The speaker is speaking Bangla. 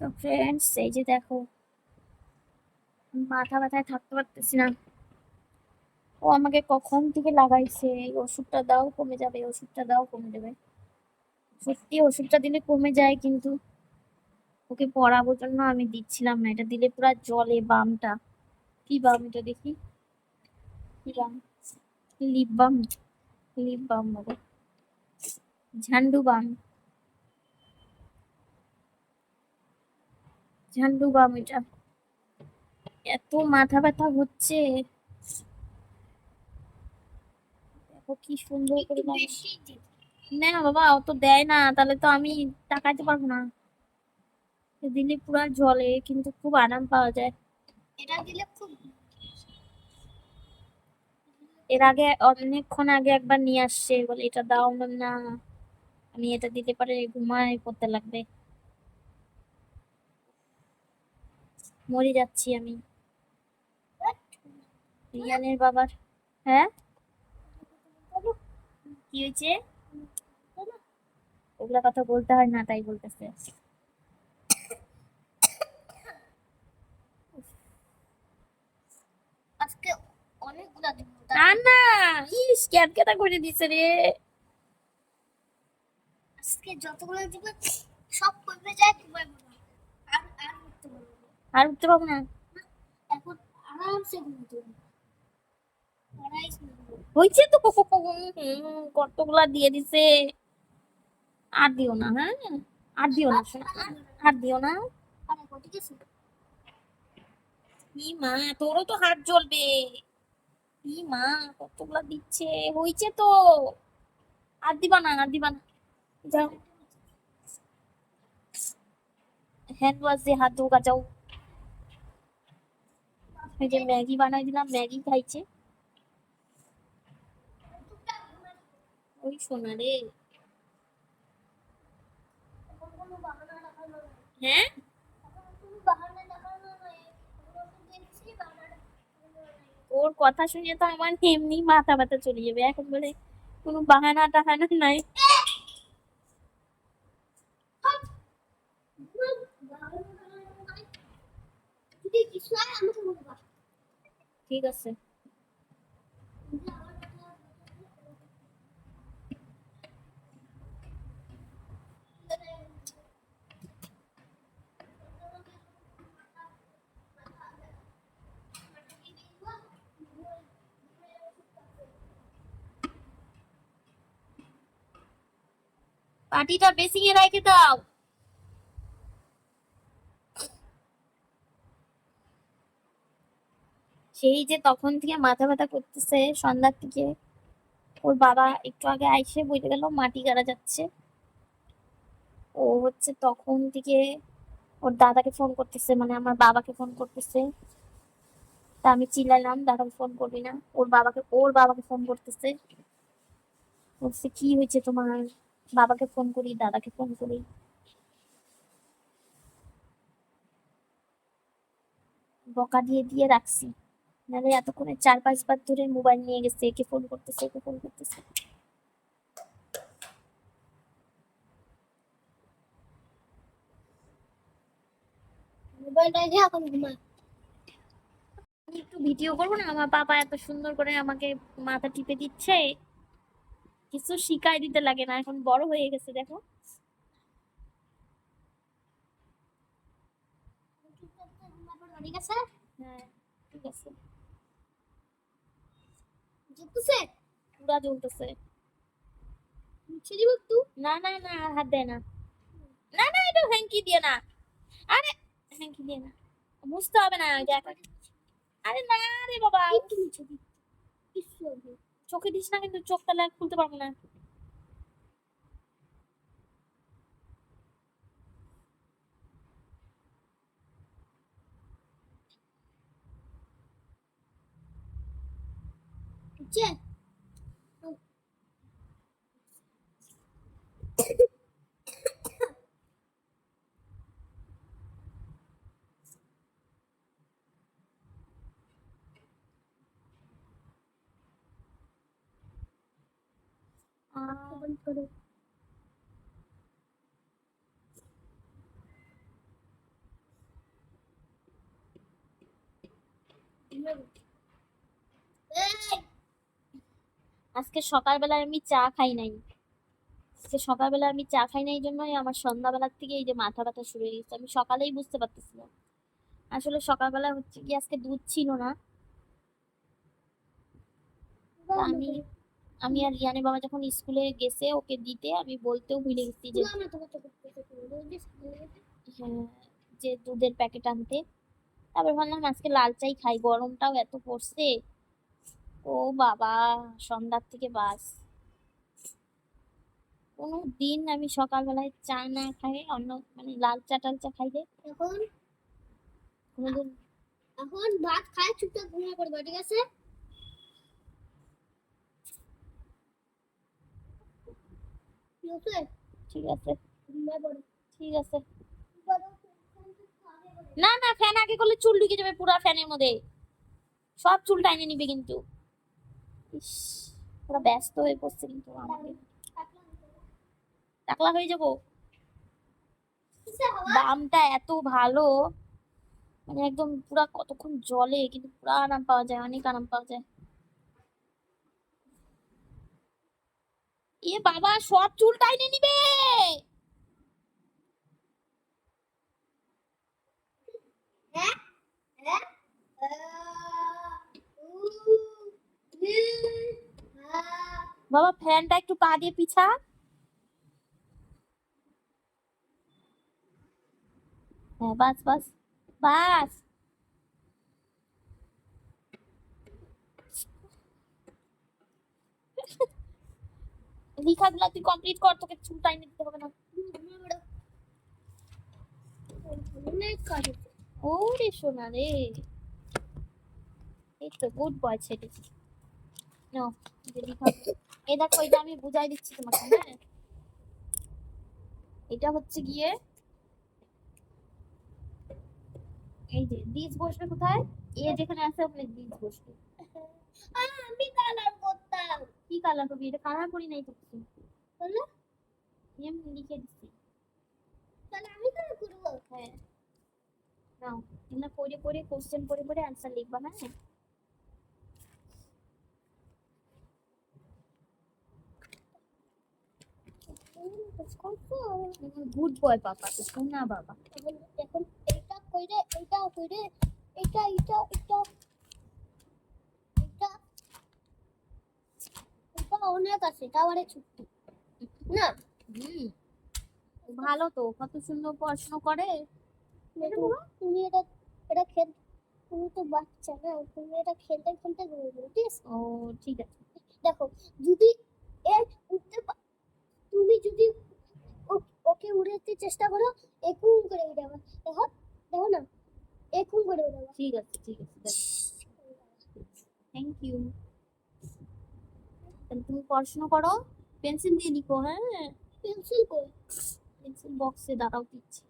তো ফ্রেন্ডস, এই যে দেখো, মাথা ব্যথায় থাকতে পারতেছি না। ও আমাকে কখন থেকে লাগাইছে, এই ওষুধটা দাও কমে যাবে, ওষুধটা দাও কমে যাবে। সত্যি ওষুধটা দিলে কমে যায়, কিন্তু ওকে পড়াবোর জন্য আমি দিচ্ছিলাম না। এটা দিলে পুরা জলে বামটা। কি বাম এটা দেখি? কি বাম? Lip balm. লিপ বাম বাবা, ঝান্ডু বাম। ঝান্ডু বাম এটা। এত মাথা ব্যথা হচ্ছে, দেখো কি সুন্দর করে না বাবা, অত দেয় না, তাহলে তো আমি টাকাইতে পারবো না। দিলে পুরা জলে, কিন্তু খুব আরাম পাওয়া যায়। এটা দিলে খুব। এর আগে অনেকক্ষণ আগে একবার নিয়ে আসছে, বলে এটা দাও না, আমি এটা দিতে পারে ঘুমায় পড়তে লাগবে। মরে যাচ্ছি আমি। রিয়ানের বাবার। হ্যাঁ, কি হয়েছে? ওগুলা কথা বলতে হয় না, তাই বলতেছে। আজকে অনেকগুলা দিব। না না, ইস ক্যাটকেটা করে দিছে রে। আজকে যতগুলো দিব সব কমে যায়, ঘুমাইবো না। আর আর উঠতে পারবো না। আর উঠতে পারবো না। এখন আরামসে ঘুমোতে পারবো। হয়েছে তো, কতগুলা দিয়ে দিছে। আর দিও না, হ্যাঁ, আর দিও না, আর দিও না। ঠিক আছে। ই মা, তোরও তো হাত জ্বলবে। ই মা, কতগুলা দিচ্ছে। হয়েছে তো, আর দিবা না, আর দিবা না। যাও, হ্যান্ড ওয়াশ দিয়ে হাত ধোকা যাও। এই যে ম্যাগি বানাই দিলাম, ম্যাগি খাইছে। ওই সোনা রে। হ্যাঁ, ওর কথা শুনে তো আমার এমনি মাথা ব্যথা চলে যাবে, এখন বলে কোনো বাহানা টাহানা নাই। ঠিক আছে। পাটিটা বেসিয়ে রেখে দাও। সেই যে তখন থেকে মাথা ব্যথা করতেছে সন্ধ্যার থেকে। ওর বাবা একটু আগে আইসে বলে গেল মাটি গাড়া যাচ্ছে। ও হচ্ছে তখন থেকে ওর দাদাকে ফোন করতেছে, মানে আমার বাবাকে ফোন করতেছে। তা আমি চিল্লালাম, দাদাকে ফোন করবি না। ওর বাবাকে ফোন করতেছে, বলছে কি হয়েছে তোমার? বাবাকে ফোন করি, দাদাকে ফোন করি। বকা দিয়ে দিয়ে রাখছি, নাহলে এতক্ষণে 4-5 বার ধরে মোবাইল নিয়ে গেছে, একে ফোন করতেছে, একে ফোন করতেছে। মোবাইলটা রেখে এখন ঘুমা। আমি একটু ভিডিও করবো না? আমার পাপা এত সুন্দর করে আমাকে মাথা টিপে দিচ্ছে, কিছু শিখাই দিতে লাগে না, এখন বড় হয়ে গেছে দেখো। ঠিক আছে। হ্যাঁ, ঠিক আছে। জ্বলতেছে। পুরা জ্বলতেছে। মুছে দিব একটু। না না না, আর হাত দেয় না। না না, এটা হ্যাঙ্কি দিয়ে না। আরে, হ্যাঙ্কি দিয়ে না, বুঝতে হবে না এটা আরে না রে বাবা, একটু মুছে দিই। কিছু হবে। চোখে দিস না, কিন্তু চোখ তাহলে আর খুলতে পারবো না। বুঝছে? বন্ধ করো। আজকে সকালবেলায় আমি চা খাই নাই। আজকে সকালবেলা আমি চা খাই নাই, এই জন্যই আমার সন্ধ্যাবেলার থেকে এই যে মাথা ব্যথা শুরু হয়ে গেছে। আমি সকালেই বুঝতে পারতেছিলাম। আসলে সকালবেলা হচ্ছে কি আজকে দুধ ছিল না, তা আমি আমি আর রিয়ানের বাবা যখন স্কুলে গেছে ওকে দিতে, আমি বলতেও ভুলে গেছি যে হ্যাঁ, যে দুধের প্যাকেট আনতে। তারপর ভাবলাম আজকে লাল চাই খাই, গরমটাও এত পড়ছে। ও বাবা, সন্ধ্যার থেকে বাস। কোনো দিন আমি সকালবেলায় চা না খাই, অন্য মানে লাল চা টাল চা খাইলে এখন কোনোদিন। এখন ভাত খায় চুপচাপ ঘুমিয়ে পড়বে, ঠিক আছে? ঠিক আছে, ঠিক আছে, ঘুমিয়ে পড়ো। ঠিক আছে। না না, ফ্যান আগে করলে চুল ঢুকে যাবে পুরা ফ্যানের মধ্যে, সব চুল টাইনে নিবে কিন্তু। ইস, পুরো ব্যস্ত হয়ে পড়ছে কিন্তু আমাকে। টাকলা হয়ে যাবো। দামটা এত ভালো, মানে একদম পুরা কতক্ষণ জলে, কিন্তু পুরা আরাম পাওয়া যায়, অনেক আরাম পাওয়া যায়। এ বাবা, সব চুল টাইনে নিবে। হ্যাঁ হ্যাঁ বাবা ফ্যানটা একটু পা দিয়ে পিছা। হ্যাঁ, বাস বাস বাস। লেখাগুলা তুই কমপ্লিট কর, তোকে চুল টাইনে দিতে হবে না। অনেক কাজ আছে। ওরে সোনা রে, এই তো গুড বয় ছেলে। নাও, এই যে লেখা, এই দেখো, এটা আমি বুঝাই দিচ্ছি তোমাকে। হ্যাঁ, এটা হচ্ছে গিয়ে এই যে বীজ বসবে কোথায়, এ যেখানে আছে ওখানে বীজ বসবে। আমি কালার করতাম। কি কালার করবি? এটা কালার করি নাই তো কিছু, বলো, এমনি লিখে দিচ্ছি। তাহলে আমি কালার করবো। হ্যাঁ, নাও, এগুলো পড়ে পড়ে কোশ্চেন পড়ে পড়ে অ্যান্সার লিখবা। হ্যাঁ, গুড বয় পাপা, তো সোনা বাবা। এখন এটা কইরে, এটা কইরে, এটা এটা এটা এটা এটা অনেক আছে, এটা অনেক ছোট্ট না। হুম, ভালো তো, কত সুন্দর পড়াশোনা করে। তুমি এটা এটা খেল, তুমি তো বাচ্চা না, তুমি এটা খেলতে খেলতে করবে, ঠিক আছে? ও ঠিক আছে। দেখো, যদি এ উঠতে তুমি যদি ওকে উড়াতে চেষ্টা করো, একুম করে উড়াবে। দেখো, দেখো না, একুম করে উড়াবে। ঠিক আছে, ঠিক আছে, থ্যাংক ইউ। তাহলে তুমি পড়াশোনা করো, পেন্সিল দিয়ে লিখো। হ্যাঁ, পেন্সিল কই? পেন্সিল বক্সে দাঁড়াও দিচ্ছি।